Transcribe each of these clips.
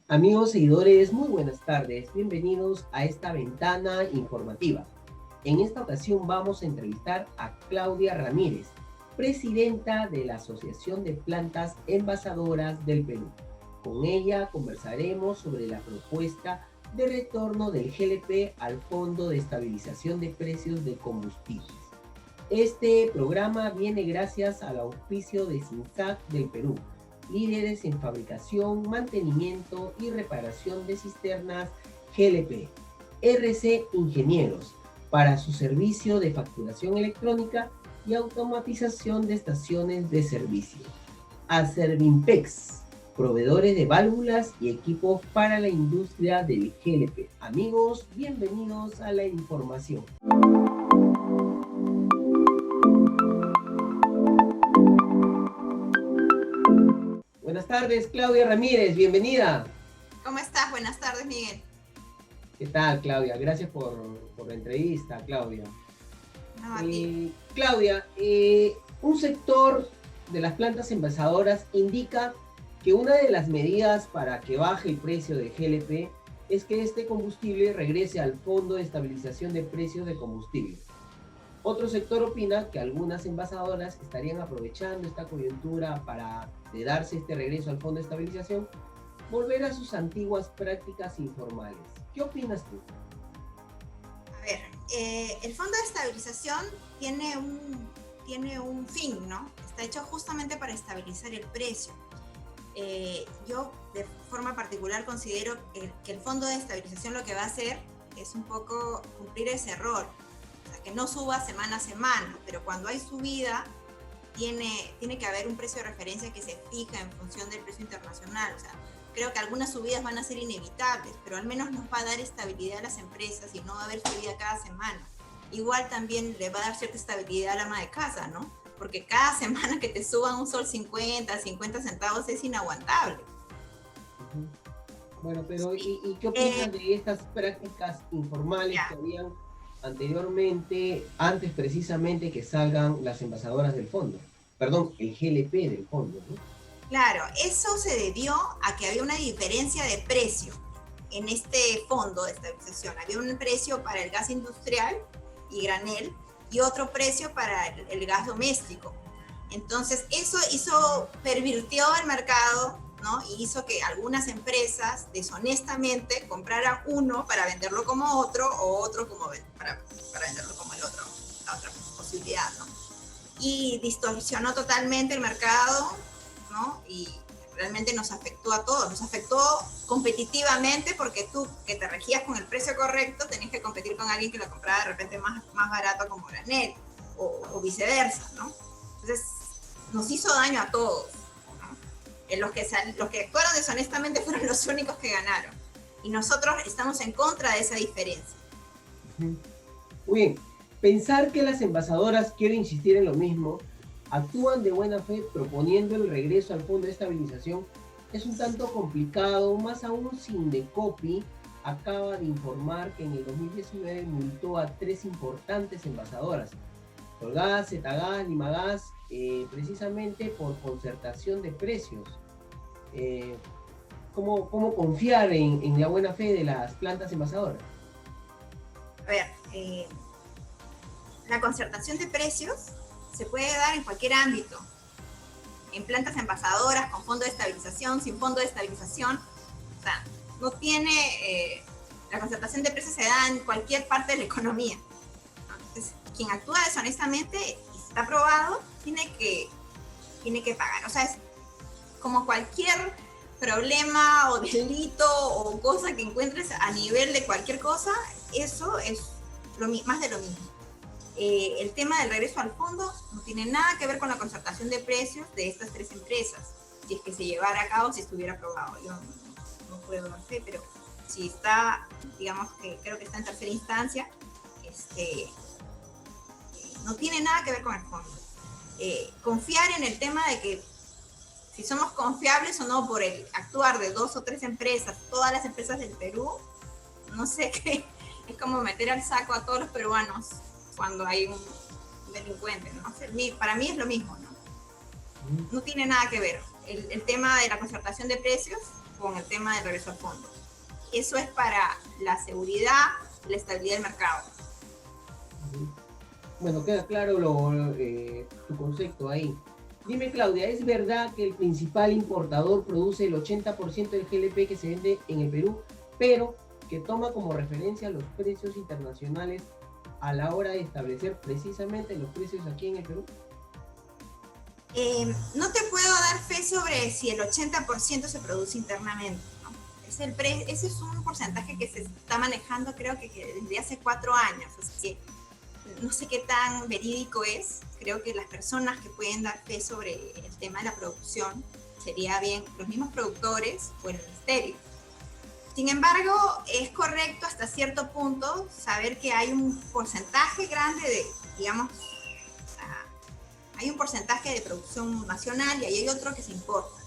Amigos seguidores, muy buenas tardes. Bienvenidos a esta ventana informativa. En esta ocasión vamos a entrevistar a Claudia Ramírez, presidenta de la Asociación de Plantas Envasadoras del Perú. Con ella conversaremos sobre la propuesta de retorno del GLP al Fondo de Estabilización de Precios de Combustibles. Este programa viene gracias al auspicio de SINSAC del Perú, líderes en fabricación, mantenimiento y reparación de cisternas GLP, RC Ingenieros, para su servicio de facturación electrónica y automatización de estaciones de servicio. Acervimpex, proveedores de válvulas y equipos para la industria del GLP. Amigos, bienvenidos a la información. Buenas tardes, Claudia Ramírez, bienvenida. ¿Cómo estás? Buenas tardes, Miguel. ¿Qué tal, Claudia? Gracias por la entrevista, Claudia. Claudia, un sector de las plantas envasadoras indica que una de las medidas para que baje el precio de GLP es que este combustible regrese al Fondo de Estabilización de Precios de Combustible. Otro sector opina que algunas envasadoras estarían aprovechando esta coyuntura para, de darse este regreso al Fondo de Estabilización, volver a sus antiguas prácticas informales. ¿Qué opinas tú? A ver, el Fondo de Estabilización tiene un fin, ¿no? Está hecho justamente para estabilizar el precio. Yo, de forma particular, considero que el Fondo de Estabilización lo que va a hacer es un poco cumplir ese error. O sea, que no suba semana a semana, pero cuando hay subida, tiene que haber un precio de referencia que se fija en función del precio internacional. O sea, creo que algunas subidas van a ser inevitables, pero al menos nos va a dar estabilidad a las empresas y no va a haber subida cada semana. Igual también le va a dar cierta estabilidad al ama de casa, ¿no? Porque cada semana que te suban un sol 50 centavos es inaguantable. Bueno, pero sí. ¿Y qué opinas de estas prácticas informales que habían anteriormente, antes precisamente que salgan las envasadoras del fondo? Perdón, el GLP del fondo, ¿no? Claro, eso se debió a que había una diferencia de precio en este fondo de estabilización. Había un precio para el gas industrial y granel y otro precio para el gas doméstico. Entonces, eso pervirtió el mercado, ¿no? Y hizo que algunas empresas deshonestamente compraran uno para venderlo como otro o otro como para venderlo como el otro, la otra posibilidad, ¿no? Y distorsionó totalmente el mercado, ¿no? Y realmente nos afectó a todos, nos afectó competitivamente porque tú que te regías con el precio correcto tenías que competir con alguien que lo compraba de repente más barato como granel o viceversa, ¿no? Entonces nos hizo daño a todos. Los que actuaron deshonestamente fueron los únicos que ganaron. Y nosotros estamos en contra de esa diferencia. Muy bien. Pensar que las envasadoras, quiero insistir en lo mismo, actúan de buena fe proponiendo el regreso al Fondo de Estabilización es un tanto complicado, más aún si Indecopi acaba de informar que en el 2019 multó a 3 importantes envasadoras, Solgas, Cetagas, Limagas, precisamente por concertación de precios. ¿Cómo confiar en la buena fe de las plantas envasadoras? A ver, la concertación de precios se puede dar en cualquier ámbito, en plantas envasadoras, con fondo de estabilización, sin fondo de estabilización. O sea, no tiene, la concertación de precios se da en cualquier parte de la economía. Entonces, quien actúa deshonestamente y está aprobado, tiene que pagar. O sea, es como cualquier problema o delito o cosa que encuentres a nivel de cualquier cosa, eso es más de lo mismo. El tema del regreso al fondo no tiene nada que ver con la concertación de precios de estas 3 empresas, si es que se llevara a cabo, si estuviera aprobado. Yo no puedo dar fe, pero si está, digamos que creo que está en tercera instancia, no tiene nada que ver con el fondo. Confiar en el tema de que si somos confiables o no por el actuar de 2 o 3 empresas, todas las empresas del Perú, no sé qué, es como meter al saco a todos los peruanos cuando hay un delincuente, ¿no? Para mí es lo mismo, ¿no? No tiene nada que ver. El tema de la concertación de precios con el tema del regreso a fondos. Eso es para la seguridad, la estabilidad del mercado. Bueno, queda claro tu concepto ahí. Dime, Claudia, ¿es verdad que el principal importador produce el 80% del GLP que se vende en el Perú, pero que toma como referencia los precios internacionales a la hora de establecer precisamente los precios aquí en el Perú? No te puedo dar fe sobre si el 80% se produce internamente, ¿no? Ese es un porcentaje que se está manejando, creo que desde hace 4 años, así que no sé qué tan verídico es. Creo que las personas que pueden dar fe sobre el tema de la producción sería bien los mismos productores o el ministerio. Sin embargo, es correcto hasta cierto punto saber que hay un porcentaje grande de, digamos, hay un porcentaje de producción nacional y hay otro que se importa.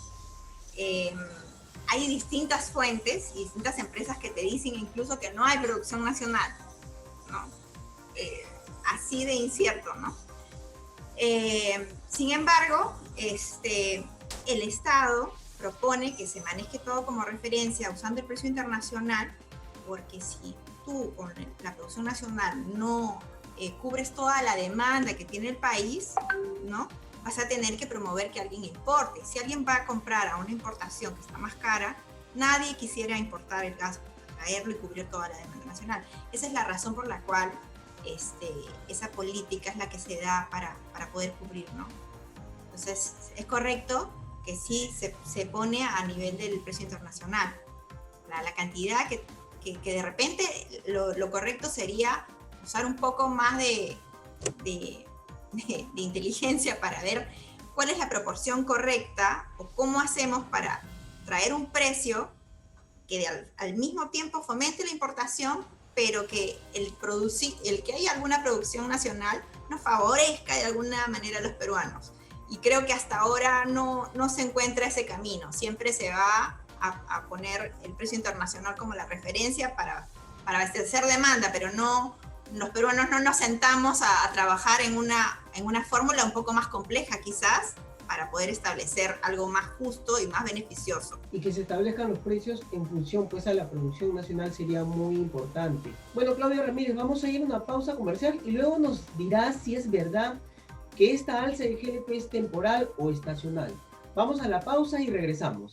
Hay distintas fuentes y distintas empresas que te dicen incluso que no hay producción nacional, ¿no? Así de incierto, ¿no? Sin embargo, el Estado propone que se maneje todo como referencia usando el precio internacional, porque si tú con la producción nacional no cubres toda la demanda que tiene el país, ¿no? Vas a tener que promover que alguien importe. Si alguien va a comprar a una importación que está más cara, nadie quisiera importar el gas, traerlo y cubrir toda la demanda nacional. Esa es la razón por la cual esa política es la que se da para poder cubrir, ¿no? Entonces, es correcto que sí se pone a nivel del precio internacional. La cantidad que de repente lo correcto sería usar un poco más de inteligencia para ver cuál es la proporción correcta o cómo hacemos para traer un precio que al mismo tiempo fomente la importación, pero que el que haya alguna producción nacional nos favorezca de alguna manera a los peruanos. Y creo que hasta ahora no se encuentra ese camino. Siempre se va a poner el precio internacional como la referencia para abastecer demanda, pero los peruanos no nos sentamos a trabajar en una fórmula un poco más compleja quizás, para poder establecer algo más justo y más beneficioso. Y que se establezcan los precios en función pues a la producción nacional sería muy importante. Bueno, Claudia Ramírez, vamos a ir a una pausa comercial y luego nos dirás si es verdad que esta alza del GLP es temporal o estacional. Vamos a la pausa y regresamos.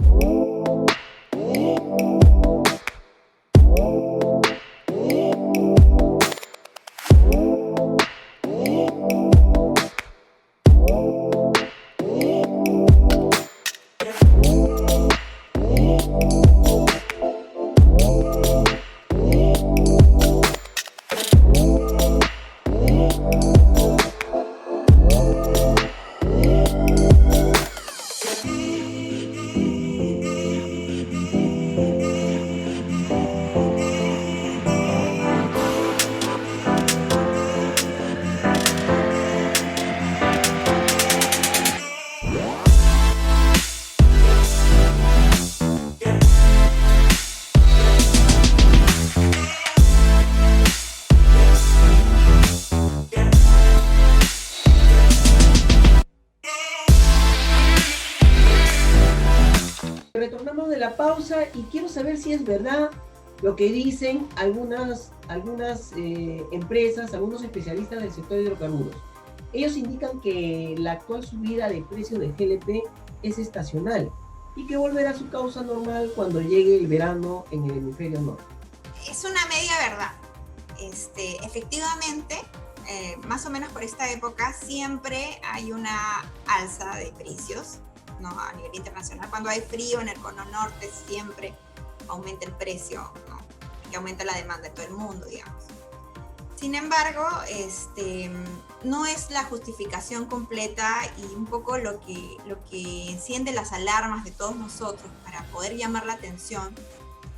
Retornamos de la pausa y quiero saber si es verdad lo que dicen algunas empresas, algunos especialistas del sector de hidrocarburos. Ellos indican que la actual subida de precios del GLP es estacional y que volverá a su causa normal cuando llegue el verano en el hemisferio norte. Es una media verdad. Efectivamente, más o menos por esta época siempre hay una alza de precios, ¿no? A nivel internacional. Cuando hay frío en el cono norte siempre aumenta el precio, ¿no? Que aumenta la demanda de todo el mundo, digamos. Sin embargo, no es la justificación completa y un poco lo que enciende las alarmas de todos nosotros para poder llamar la atención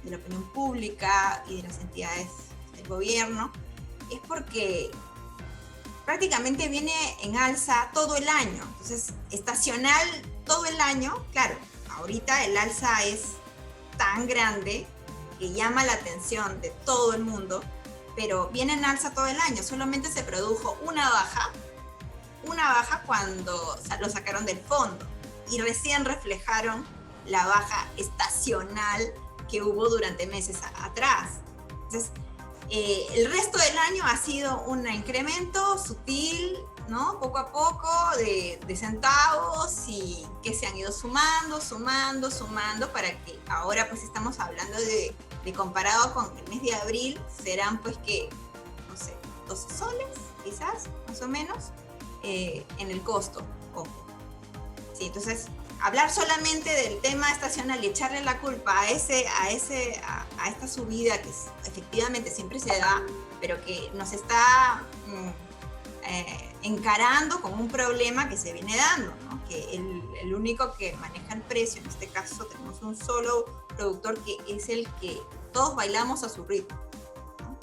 de la opinión pública y de las entidades del gobierno, es porque prácticamente viene en alza todo el año. Entonces, estacional todo el año, claro, ahorita el alza es tan grande que llama la atención de todo el mundo, pero viene en alza todo el año. Solamente se produjo una baja cuando lo sacaron del fondo y recién reflejaron la baja estacional que hubo durante meses atrás. Entonces, el resto del año ha sido un incremento sutil, ¿no? Poco a poco, de centavos, y que se han ido sumando para que ahora pues estamos hablando de comparado con el mes de abril, serán pues que, no sé, 12 soles, quizás, más o menos, en el costo, ojo. Sí, entonces, hablar solamente del tema estacional y echarle la culpa a esta subida que efectivamente siempre se da, pero que nos está encarando como un problema que se viene dando, ¿no? Que el único que maneja el precio, en este caso tenemos un solo productor que es el que todos bailamos a su ritmo, ¿no?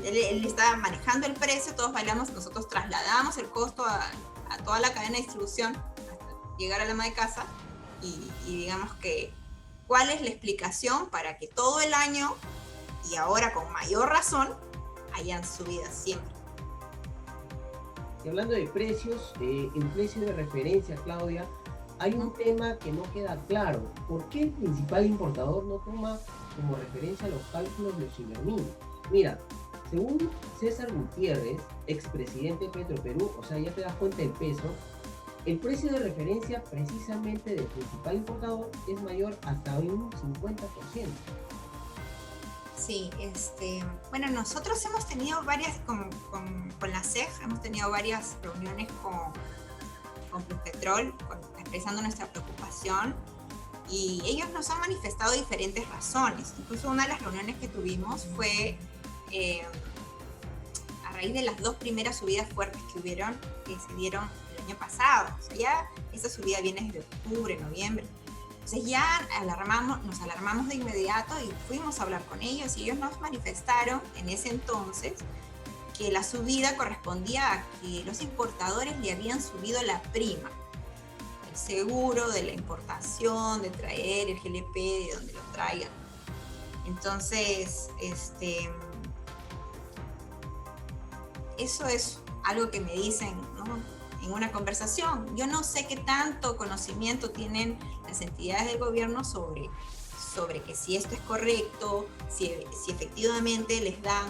Él está manejando el precio, todos bailamos, nosotros trasladamos el costo a toda la cadena de distribución hasta llegar a la ama de casa, y digamos que cuál es la explicación para que todo el año, y ahora con mayor razón, hayan subidas siempre. Y hablando de precios, en precio de referencia, Claudia, hay un tema que no queda claro. ¿Por qué el principal importador no toma como referencia los cálculos de Osimermin? Mira, según César Gutiérrez, expresidente de Petroperú, o sea, ya te das cuenta del peso, el precio de referencia precisamente del principal importador es mayor hasta un 50%. Sí, bueno, nosotros hemos tenido varias, con la CEF, hemos tenido varias reuniones con Pluspetrol, expresando nuestra preocupación, y ellos nos han manifestado diferentes razones. Incluso una de las reuniones que tuvimos fue a raíz de las dos primeras subidas fuertes que se dieron el año pasado. O sea, ya esa subida viene desde octubre, noviembre. Entonces ya nos alarmamos de inmediato y fuimos a hablar con ellos, y ellos nos manifestaron en ese entonces que la subida correspondía a que los importadores le habían subido la prima, el seguro de la importación, de traer el GLP de donde lo traigan. Entonces, eso es algo que me dicen, ¿no?, en una conversación. Yo no sé qué tanto conocimiento tienen las entidades del gobierno sobre que si esto es correcto, si efectivamente les dan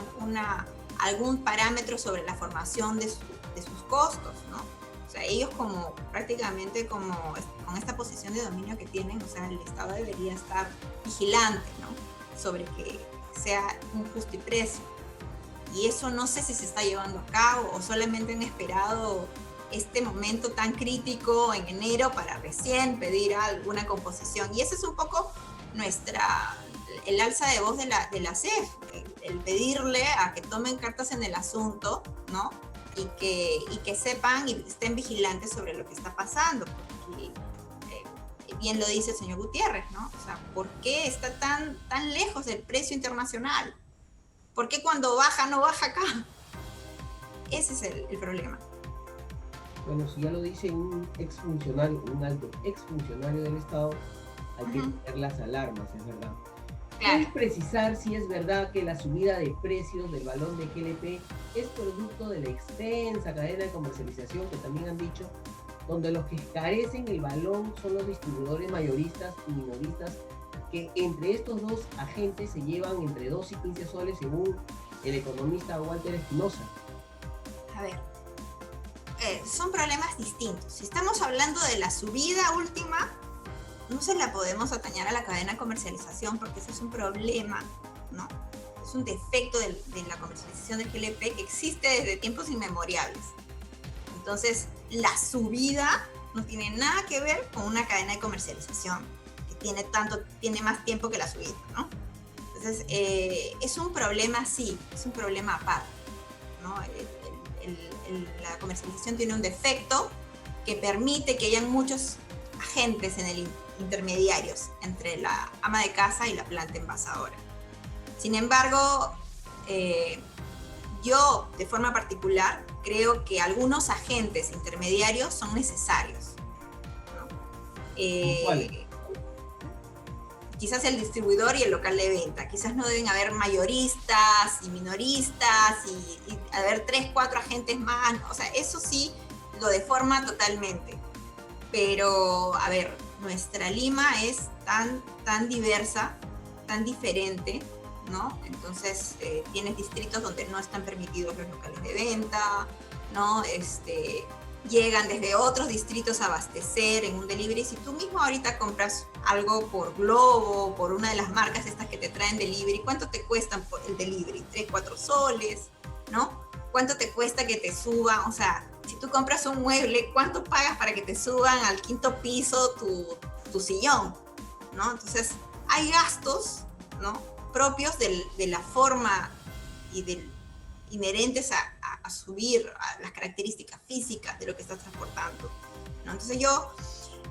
algún parámetro sobre la formación de sus costos, ¿no? O sea, ellos prácticamente con esta posición de dominio que tienen, o sea, el Estado debería estar vigilante, ¿no?, sobre que sea un justo precio. Y eso no sé si se está llevando a cabo, o solamente han esperado este momento tan crítico en enero para recién pedir alguna composición. Y ese es un poco el alza de voz de la CEF, el pedirle a que tomen cartas en el asunto, ¿no? Y que sepan y estén vigilantes sobre lo que está pasando, porque bien lo dice el señor Gutiérrez, ¿no? O sea, ¿por qué está tan lejos del precio internacional? ¿Por qué cuando baja no baja acá? Ese es el problema. Bueno, si ya lo dice un alto exfuncionario del Estado, hay que tener las alarmas, es verdad. Claro. ¿Puedes precisar si es verdad que la subida de precios del balón de GLP es producto de la extensa cadena de comercialización que también han dicho, donde los que carecen el balón son los distribuidores mayoristas y minoristas, que entre estos dos agentes se llevan entre 2 y 15 soles según el economista Walter Espinosa? A ver, son problemas distintos. Si estamos hablando de la subida última, no se la podemos atañar a la cadena de comercialización, porque eso es un problema, ¿no? Es un defecto de la comercialización del GLP que existe desde tiempos inmemoriales. Entonces, la subida no tiene nada que ver con una cadena de comercialización que tiene más tiempo que la subida, ¿no? Entonces, es un problema, sí, es un problema aparte, ¿no? La comercialización tiene un defecto que permite que hayan muchos agentes intermediarios entre la ama de casa y la planta envasadora. Sin embargo, yo de forma particular creo que algunos agentes intermediarios son necesarios, ¿no? ¿Cuál? Quizás el distribuidor y el local de venta. Quizás no deben haber mayoristas y minoristas y haber 3, 4 agentes más. O sea, eso sí lo deforma totalmente. Pero, a ver, nuestra Lima es tan diversa, tan diferente, ¿no? Entonces tienes distritos donde no están permitidos los locales de venta, ¿no? Llegan desde otros distritos a abastecer en un delivery. Si tú mismo ahorita compras algo por Globo, por una de las marcas estas que te traen delivery, ¿cuánto te cuestan por el delivery? 3, 4 soles, ¿no? ¿Cuánto te cuesta que te suban? O sea, si tú compras un mueble, ¿cuánto pagas para que te suban al 5º piso tu sillón? ¿No? Entonces, hay gastos, ¿no?, propios de la forma y inherentes a subir a las características físicas de lo que estás transportando, ¿no? Entonces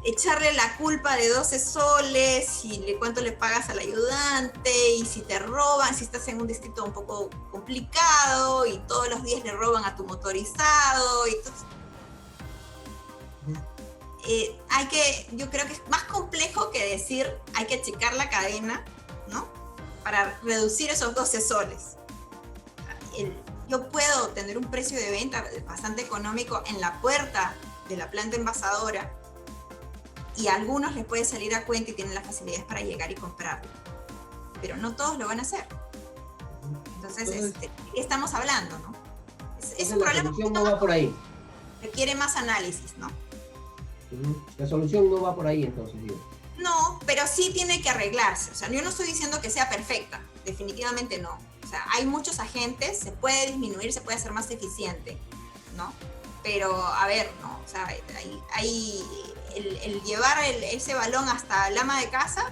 echarle la culpa de 12 soles y cuánto le pagas al ayudante, y si te roban, si estás en un distrito un poco complicado y todos los días le roban a tu motorizado, y yo creo que es más complejo que decir hay que checar la cadena, ¿no?, para reducir esos 12 soles. Yo puedo tener un precio de venta bastante económico en la puerta de la planta envasadora, y a algunos les puede salir a cuenta y tienen las facilidades para llegar y comprarlo, pero no todos lo van a hacer. Entonces, ¿qué estamos hablando, no? Es un problema. La solución no va por ahí. Requiere más análisis, ¿no? La solución no va por ahí, entonces, digo. No, pero sí tiene que arreglarse. O sea, yo no estoy diciendo que sea perfecta, definitivamente no. O sea, hay muchos agentes, se puede disminuir, se puede hacer más eficiente, ¿no? Pero, a ver, ¿no? O sea, el llevar ese balón hasta el ama de casa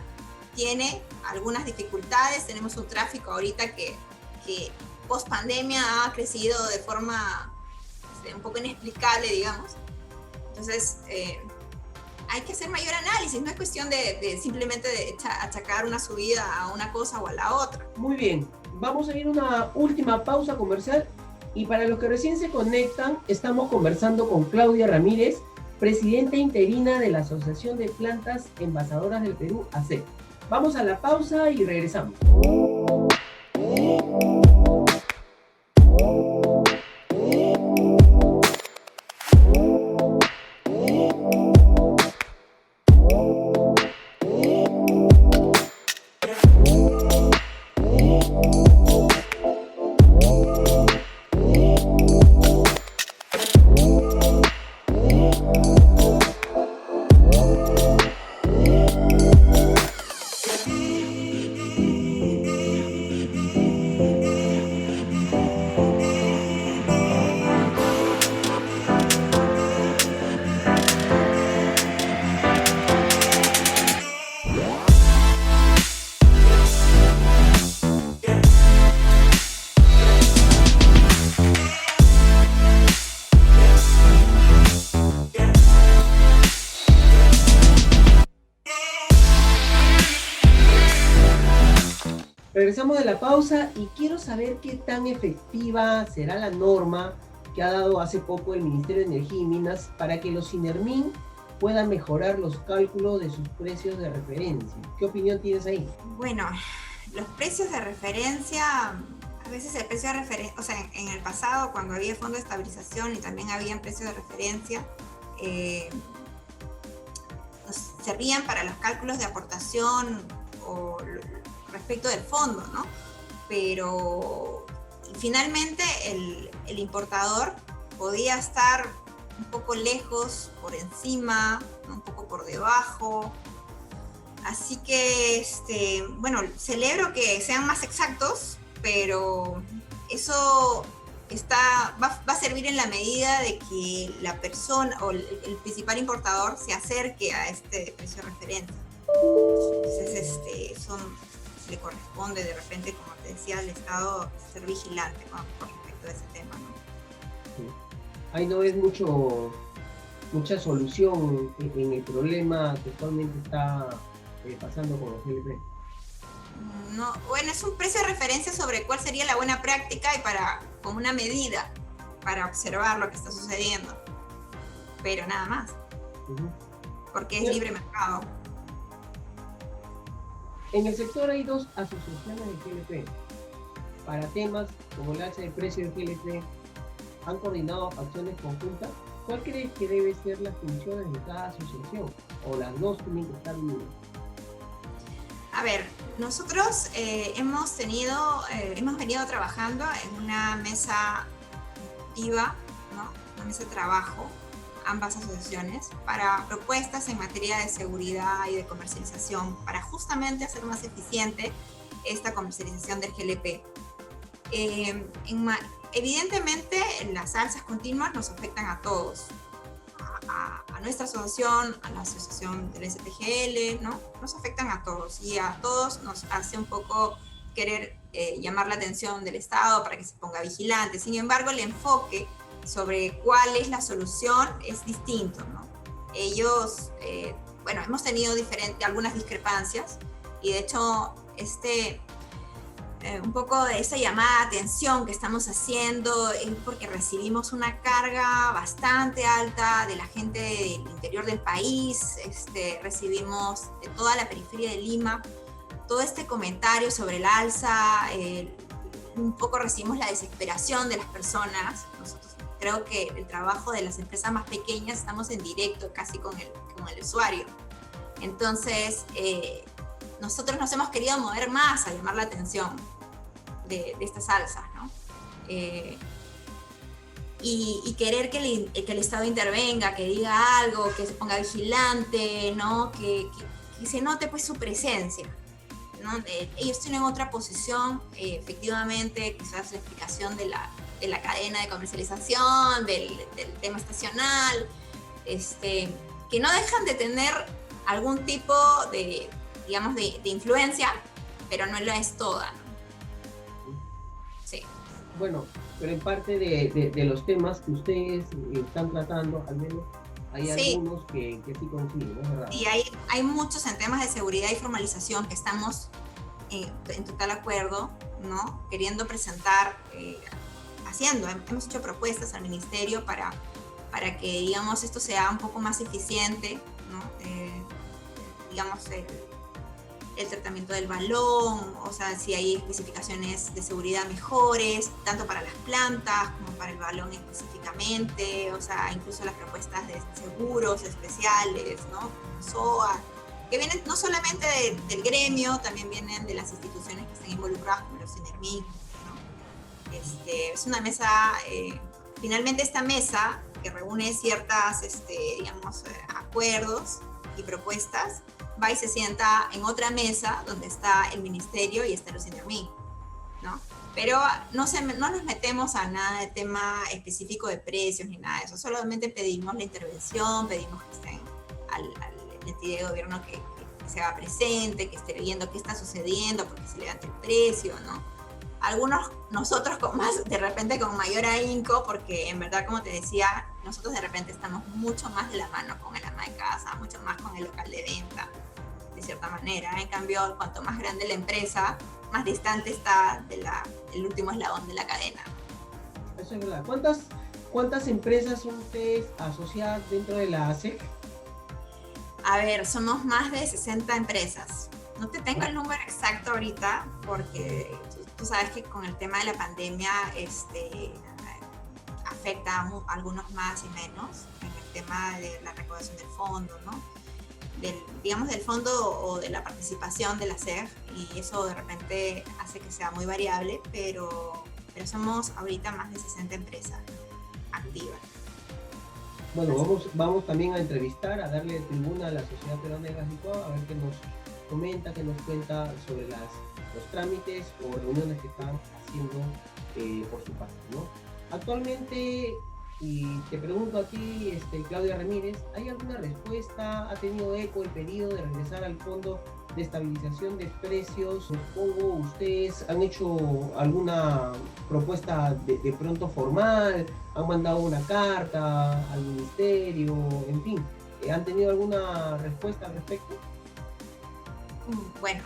tiene algunas dificultades. Tenemos un tráfico ahorita que post pandemia ha crecido de forma un poco inexplicable, digamos. Entonces, hay que hacer mayor análisis, no es cuestión de simplemente achacar una subida a una cosa o a la otra. Muy bien, vamos a ir a una última pausa comercial, y para los que recién se conectan, estamos conversando con Claudia Ramírez, presidenta interina de la Asociación de Plantas Envasadoras del Perú, ASEP. Vamos a la pausa y regresamos. Regresamos de la pausa y quiero saber qué tan efectiva será la norma que ha dado hace poco el Ministerio de Energía y Minas para que los Sinermin puedan mejorar los cálculos de sus precios de referencia. ¿Qué opinión tienes ahí? Bueno, los precios de referencia, a veces el precio de referencia, o sea, en el pasado cuando había fondo de estabilización y también habían precios de referencia, servían para los cálculos de aportación o respecto del fondo, ¿no? Pero finalmente el importador podía estar un poco lejos, por encima, un poco por debajo. Así que, bueno, celebro que sean más exactos, pero eso va a servir en la medida de que la persona o el principal importador se acerque a este precio de referencia. Entonces, eso le corresponde de repente, como te decía, al Estado ser vigilante con respecto a ese tema, ¿no? Sí. Ahí no es mucha solución en el problema que actualmente está pasando con los GLP. No, bueno, es un precio de referencia sobre cuál sería la buena práctica y como una medida para observar lo que está sucediendo, pero nada más, porque es libre mercado. En el sector hay dos asociaciones de GLP. Para temas como el alza de precio de GLP, ¿han coordinado acciones conjuntas? ¿Cuál crees que debe ser las funciones de cada asociación? ¿O las dos tienen que estar unidas? A ver, nosotros hemos venido trabajando en una mesa activa, ¿no? Una mesa de trabajo, ambas asociaciones, para propuestas en materia de seguridad y de comercialización, para justamente hacer más eficiente esta comercialización del GLP. Evidentemente, las alzas continuas nos afectan a todos, a nuestra asociación, a la asociación del STGL, ¿no? Nos afectan a todos y a todos nos hace un poco querer llamar la atención del Estado para que se ponga vigilante. Sin embargo, el enfoque sobre cuál es la solución es distinto, ¿no? Ellos, bueno, hemos tenido algunas discrepancias y de hecho un poco de esa llamada de atención que estamos haciendo es porque recibimos una carga bastante alta de la gente del interior del país, recibimos de toda la periferia de Lima todo este comentario sobre el alza, un poco recibimos la desesperación de las personas. Nosotros creo que el trabajo de las empresas más pequeñas estamos en directo casi con el usuario. Entonces, nosotros nos hemos querido mover más a llamar la atención de estas alzas, ¿no? Y querer que el Estado intervenga, que diga algo, que se ponga vigilante, ¿no? Que se note pues su presencia, ¿no? Ellos tienen otra posición, efectivamente, quizás la explicación de la cadena de comercialización, del tema estacional, que no dejan de tener algún tipo de, digamos, de influencia, pero no lo es toda, ¿no? Sí. Bueno, pero en parte de los temas que ustedes están tratando, al menos hay algunos que sí coinciden, ¿no es verdad? Sí, hay muchos en temas de seguridad y formalización que estamos en total acuerdo, ¿no? Queriendo presentar, hemos hecho propuestas al ministerio para que, digamos, esto sea un poco más eficiente, ¿no? Digamos, el tratamiento del balón, o sea, si hay especificaciones de seguridad mejores, tanto para las plantas como para el balón específicamente, o sea, incluso las propuestas de seguros especiales, ¿no? SOA, que vienen no solamente del gremio, también vienen de las instituciones que están involucradas, como los CENERMIN, ¿no? Es una mesa, finalmente esta mesa, que reúne ciertas, digamos, acuerdos y propuestas, va y se sienta en otra mesa donde está el ministerio y está los CENERMIN, ¿no? Pero no nos metemos a nada de tema específico de precios ni nada de eso, solamente pedimos la intervención, pedimos que estén al entidad de gobierno que se haga presente, que esté viendo qué está sucediendo, porque se levanta el precio, ¿no? Algunos, nosotros de repente con mayor ahínco, porque en verdad, como te decía, nosotros de repente estamos mucho más de la mano con el ama de casa, mucho más con el local de venta, de cierta manera. En cambio, cuanto más grande la empresa, más distante está el último eslabón de la cadena. Eso es verdad. ¿Cuántas empresas son ustedes asociadas dentro de la ASEC? A ver, somos más de 60 empresas. No te tengo el número exacto ahorita, porque tú sabes que con el tema de la pandemia afecta a algunos más y menos en el tema de la recaudación del fondo, ¿no? Del fondo o de la participación de la SEG, y eso de repente hace que sea muy variable, pero somos ahorita más de 60 empresas activas. Bueno, vamos también a entrevistar, a darle tribuna a la Sociedad Peruana de Gas Licuado, a ver qué nos comenta, qué nos cuenta sobre los trámites o reuniones que están haciendo por su parte, ¿no? Actualmente, y te pregunto a ti, Claudia Ramírez, ¿hay alguna respuesta? ¿Ha tenido eco el pedido de regresar al Fondo de Estabilización de Precios? Supongo ustedes han hecho alguna propuesta de pronto formal, han mandado una carta al ministerio, en fin, ¿han tenido alguna respuesta al respecto? Bueno,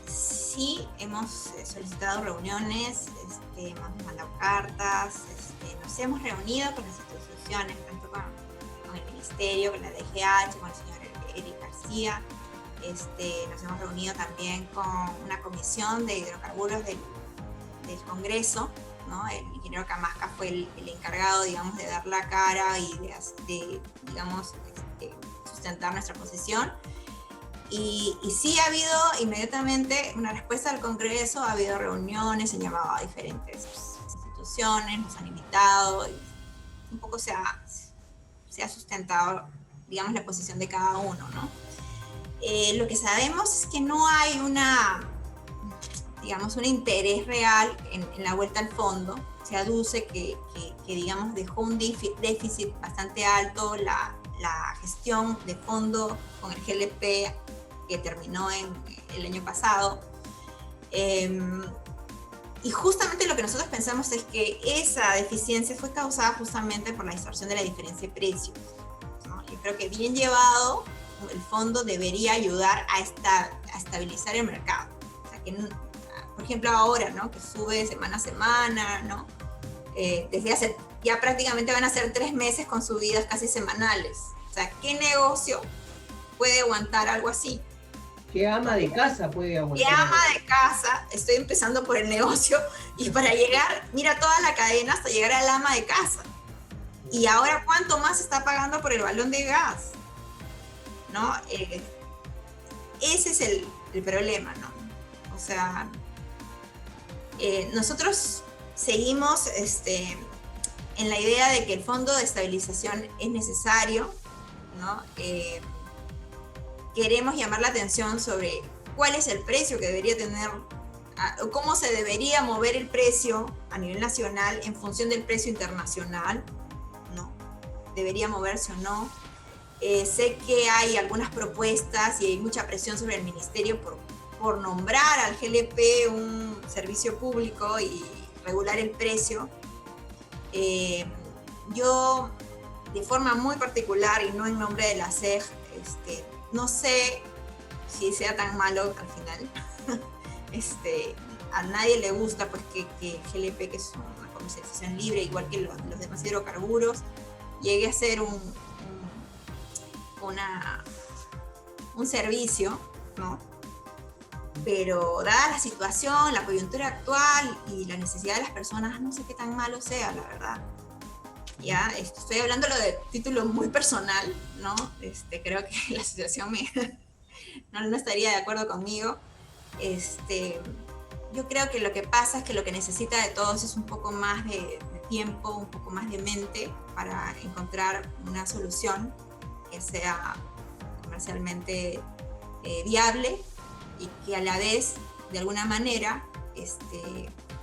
sí, hemos solicitado reuniones, hemos mandado cartas, nos hemos reunido con las instituciones, tanto con el ministerio, con la DGH, con el señor Eric García. Nos hemos reunido también con una comisión de hidrocarburos del Congreso, ¿no? El ingeniero Camasca fue el encargado, digamos, de dar la cara y digamos, sustentar nuestra posición. Y sí ha habido inmediatamente una respuesta del Congreso, ha habido reuniones, se han llamado a diferentes instituciones, nos han invitado, y un poco se ha sustentado, digamos, la posición de cada uno, ¿no? Lo que sabemos es que no hay digamos, un interés real en la vuelta al fondo. Se aduce que digamos, dejó un déficit bastante alto la gestión de fondo con el GLP que terminó el año pasado. Y justamente lo que nosotros pensamos es que esa deficiencia fue causada justamente por la distorsión de la diferencia de precios, ¿no? Yo creo que bien llevado, el fondo debería ayudar a estabilizar el mercado. O sea, que, por ejemplo, ahora, ¿no? Que sube semana a semana, ¿no? Desde hace, ya prácticamente van a ser 3 meses con subidas casi semanales. O sea, ¿qué negocio puede aguantar algo así? ¿Qué ama de casa puede aguantar? ¿Qué ama de casa? Estoy empezando por el negocio y para llegar, mira toda la cadena hasta llegar al ama de casa. Y ahora, ¿cuánto más está pagando por el balón de gas? ¿No? Ese es el problema, ¿no? O sea, nosotros seguimos en la idea de que el fondo de estabilización es necesario, ¿no? Queremos llamar la atención sobre cuál es el precio que debería tener, o cómo se debería mover el precio a nivel nacional en función del precio internacional, ¿no? ¿Debería moverse o no? Sé que hay algunas propuestas y hay mucha presión sobre el ministerio por nombrar al GLP un servicio público y regular el precio. Yo, de forma muy particular y no en nombre de la SEG, no sé si sea tan malo al final. A nadie le gusta pues que GLP, que es una comercialización libre, igual que los demás hidrocarburos, llegue a ser un servicio, ¿no? Pero dada la situación, la coyuntura actual y la necesidad de las personas, no sé qué tan malo sea, la verdad. Ya, estoy hablando de título muy personal, ¿no? Creo que la situación no estaría de acuerdo conmigo. Yo creo que lo que pasa es que lo que necesita de todos es un poco más de tiempo, un poco más de mente para encontrar una solución que sea comercialmente viable y que a la vez, de alguna manera,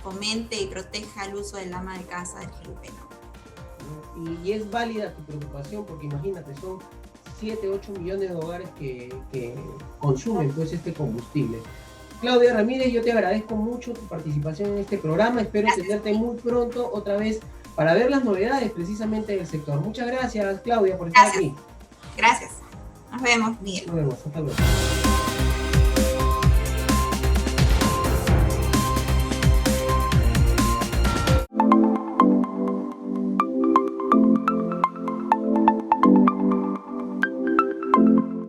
fomente y proteja el uso del ama de casa del GLP, ¿no? Y es válida tu preocupación porque imagínate, son 7-8 millones de hogares que consumen pues este combustible. Claudia Ramírez, yo te agradezco mucho tu participación en este programa, espero tenerte muy pronto otra vez para ver las novedades precisamente del sector. Muchas gracias, Claudia, por estar aquí. Gracias. Nos vemos, Miguel. Nos vemos, hasta luego.